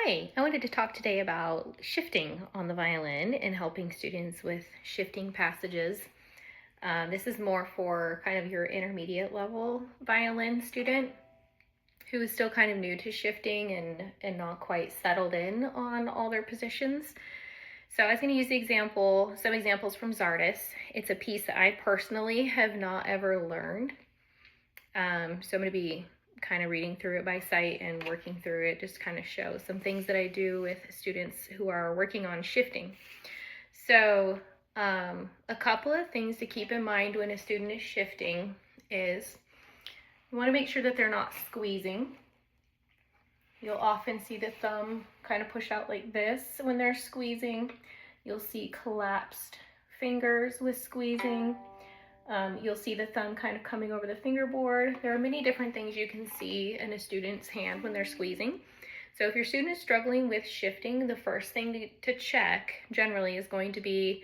Hi, I wanted to talk today about shifting on the violin and helping students with shifting passages. This is more for kind of your intermediate level violin student who is still kind of new to shifting and not quite settled in on all their positions. So I was going to use some examples from Zardis. It's a piece that I personally have not ever learned. So I'm going to be kind of reading through it by sight and working through it, just kind of show some things that I do with students who are working on shifting. So a couple of things to keep in mind when a student is shifting is you want to make sure that they're not squeezing. You'll often see the thumb kind of push out like this when they're squeezing. You'll see collapsed fingers with squeezing. You'll see the thumb kind of coming over the fingerboard. There are many different things you can see in a student's hand when they're squeezing. So if your student is struggling with shifting, the first thing to check generally is going to be,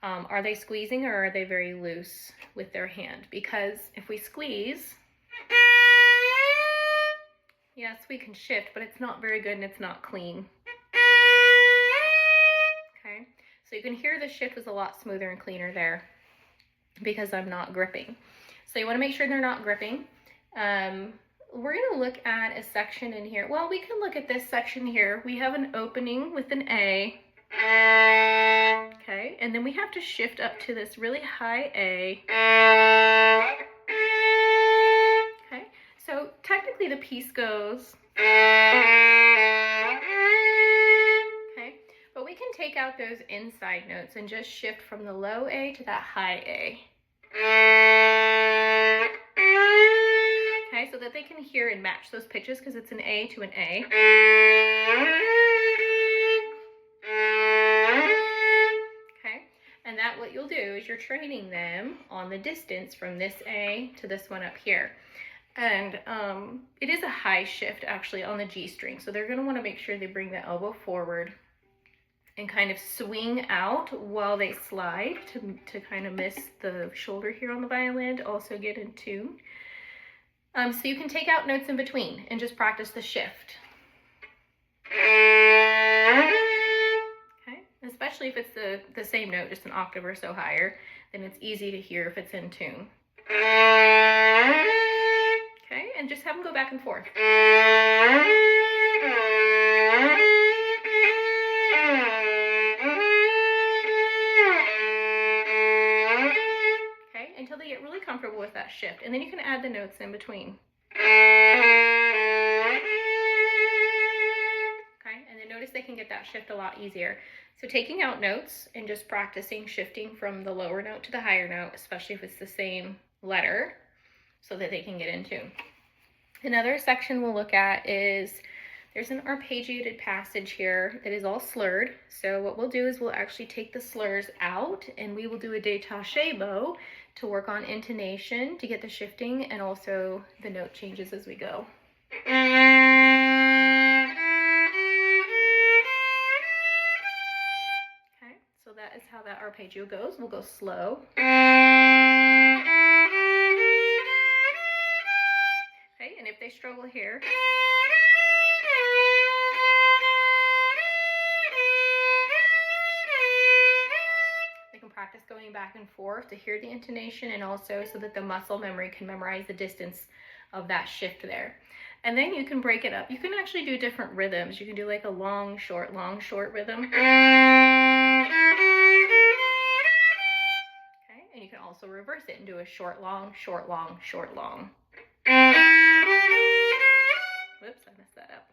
are they squeezing or are they very loose with their hand? Because if we squeeze, yes, we can shift, but it's not very good and it's not clean. Okay, so you can hear the shift was a lot smoother and cleaner there, because I'm not gripping. So you want to make sure they're not gripping. We're going to look at a section in here. Well, we can look at this section here. We have an opening with an A. Okay, and then we have to shift up to this really high A. Okay, so technically the piece goes. Okay, but we can take out those inside notes and just shift from the low A to that high A. Okay, so that they can hear and match those pitches because it's an A to an A. Okay, and that what you'll do is you're training them on the distance from this A to this one up here. And it is a high shift actually on the G string, so they're going to want to make sure they bring the elbow forward and kind of swing out while they slide to kind of miss the shoulder here on the violin, to also get in tune. So you can take out notes in between and just practice the shift. Okay, especially if it's the same note, just an octave or so higher, then it's easy to hear if it's in tune. Okay, and just have them go back and forth. Until they get really comfortable with that shift, and then you can add the notes in between. Okay, and then notice they can get that shift a lot easier. So taking out notes and just practicing shifting from the lower note to the higher note, especially if it's the same letter, so that they can get in tune. Another section we'll look at is there's an arpeggiated passage here that is all slurred. So what we'll do is we'll actually take the slurs out and we will do a détaché bow to work on intonation to get the shifting and also the note changes as we go. Okay, so that is how that arpeggio goes. We'll go slow. Okay, and if they struggle here, practice going back and forth to hear the intonation and also so that the muscle memory can memorize the distance of that shift there. And then you can break it up. You can actually do different rhythms. You can do like a long, short rhythm. Okay, and you can also reverse it and do a short, long, short, long, short, long. Whoops, I messed that up.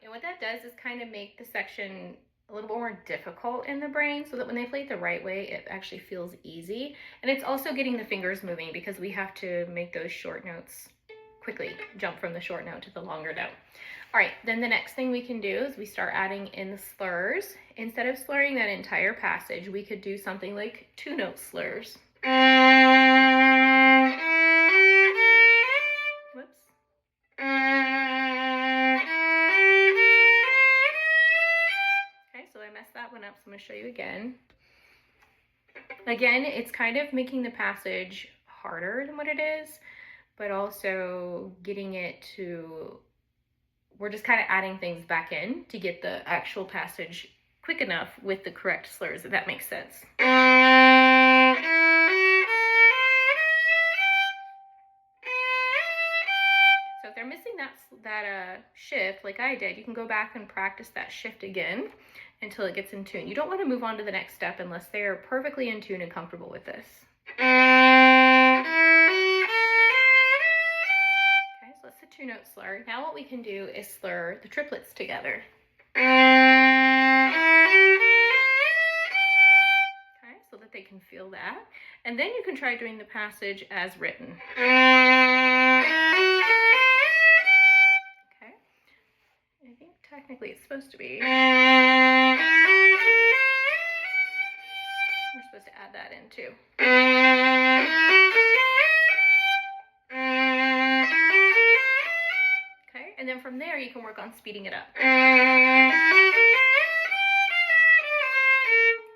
And what that does is kind of make the section a little bit more difficult in the brain so that when they play it the right way, it actually feels easy. And it's also getting the fingers moving because we have to make those short notes quickly jump from the short note to the longer note. All right, then the next thing we can do is we start adding in the slurs. Instead of slurring that entire passage, we could do something like 2-note slurs. That one up, so I'm going to show you again. Again, it's kind of making the passage harder than what it is, but also getting it to, we're just kind of adding things back in to get the actual passage quick enough with the correct slurs, if that makes sense. So if they're missing that shift, like I did, you can go back and practice that shift again until it gets in tune. You don't want to move on to the next step unless they are perfectly in tune and comfortable with this. Okay, so that's the 2-note slur. Now what we can do is slur the triplets together. Okay, so that they can feel that. And then you can try doing the passage as written. Okay, I think technically it's supposed to be. We're supposed to add that in too. Okay, and then from there you can work on speeding it up.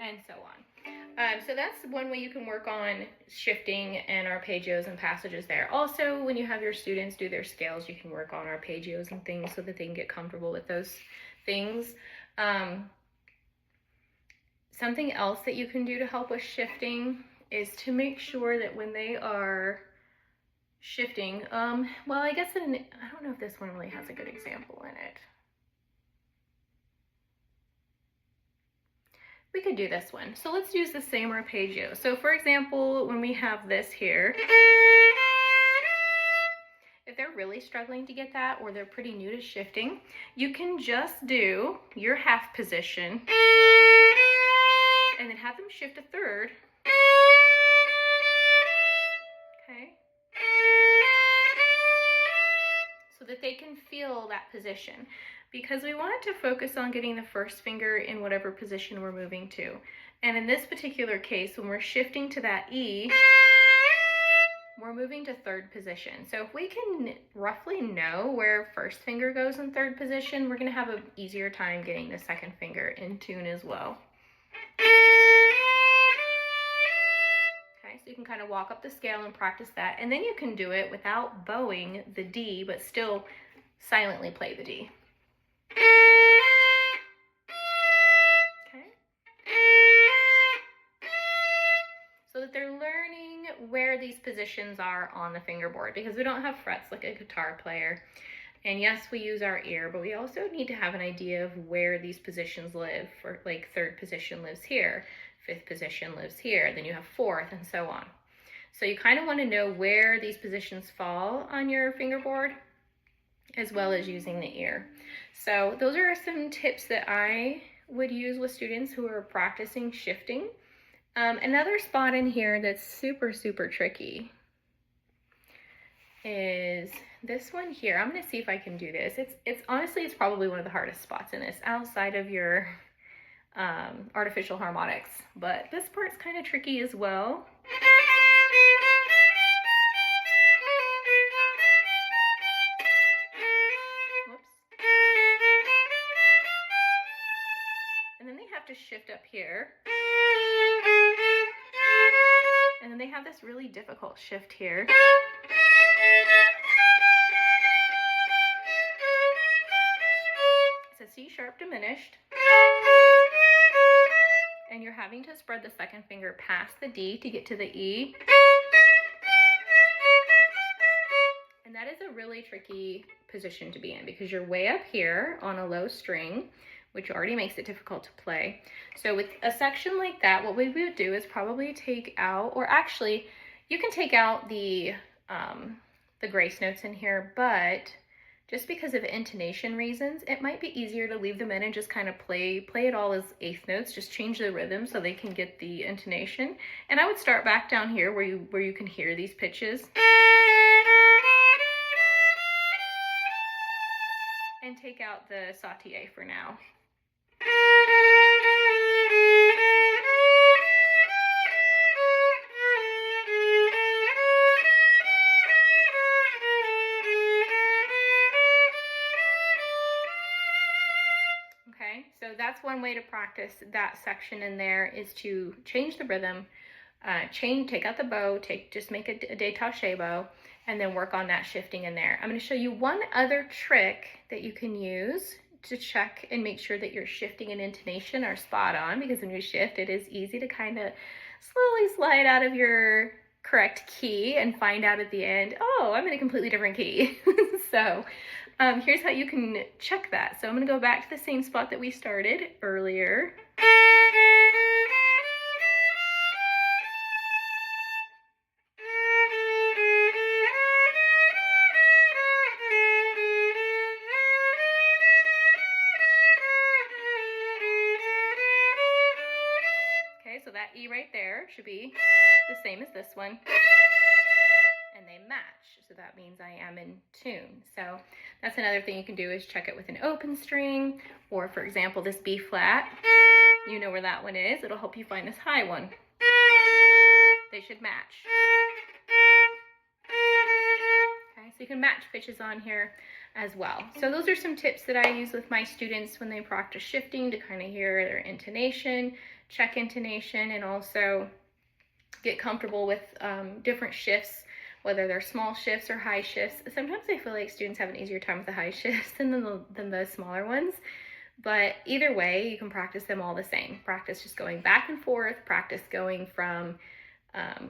And so on. So that's one way you can work on shifting and arpeggios and passages there. Also, when you have your students do their scales, you can work on arpeggios and things so that they can get comfortable with those things. Something else that you can do to help with shifting is to make sure that when they are shifting, well, I guess I don't know if this one really has a good example in it. We could do this one. So let's use the same arpeggio. So for example, when we have this here, if they're really struggling to get that, or they're pretty new to shifting, you can just do your half position and then have them shift a third. Okay. So that they can feel that position, because we want to focus on getting the first finger in whatever position we're moving to. And in this particular case, when we're shifting to that E, we're moving to third position. So if we can roughly know where first finger goes in third position, we're going to have an easier time getting the second finger in tune as well. Okay, so you can kind of walk up the scale and practice that, and then you can do it without bowing the D, but still silently play the D. Okay. So that they're learning where these positions are on the fingerboard, because we don't have frets like a guitar player. And yes, we use our ear, but we also need to have an idea of where these positions live. For like third position lives here, fifth position lives here, then you have fourth, and so on. So you kind of want to know where these positions fall on your fingerboard, as well as using the ear. So those are some tips that I would use with students who are practicing shifting. Another spot in here that's super, super tricky is this one here. I'm going to see if I can do this. It's honestly, it's probably one of the hardest spots in this, outside of your artificial harmonics, but this part's kind of tricky as well. Whoops. And then they have to shift up here. And then they have this really difficult shift here. It's a C sharp diminished. And you're having to spread the second finger past the D to get to the E. And that is a really tricky position to be in, because you're way up here on a low string, which already makes it difficult to play. So with a section like that, what we would do is probably take out, or actually you can take out the grace notes in here, but just because of intonation reasons, it might be easier to leave them in and just kind of play it all as eighth notes. Just change the rhythm so they can get the intonation. And I would start back down here where you can hear these pitches. And take out the sautille for now. Okay, so that's one way to practice that section in there, is to change the rhythm, take out the bow, just make a détaché bow, and then work on that shifting in there. I'm going to show you one other trick that you can use to check and make sure that your shifting and intonation are spot on, because when you shift, it is easy to kind of slowly slide out of your correct key and find out at the end, oh, I'm in a completely different key. So here's how you can check that. So I'm going to go back to the same spot that we started earlier. Okay, so that E right there should be the same as this one. And they match, so that means I am in tune. So that's another thing you can do, is check it with an open string, or for example, this B flat, you know where that one is. It'll help you find this high one. They should match. Okay, so you can match pitches on here as well. So those are some tips that I use with my students when they practice shifting, to kind of hear their intonation, check intonation, and also get comfortable with different shifts, whether they're small shifts or high shifts. Sometimes I feel like students have an easier time with the high shifts than the smaller ones. But either way, you can practice them all the same. Practice just going back and forth, practice going from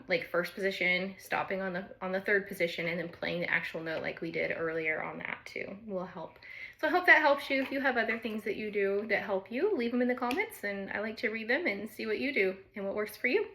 like first position, stopping on the third position, and then playing the actual note like we did earlier on that too will help. So I hope that helps you. If you have other things that you do that help you, leave them in the comments, and I like to read them and see what you do and what works for you.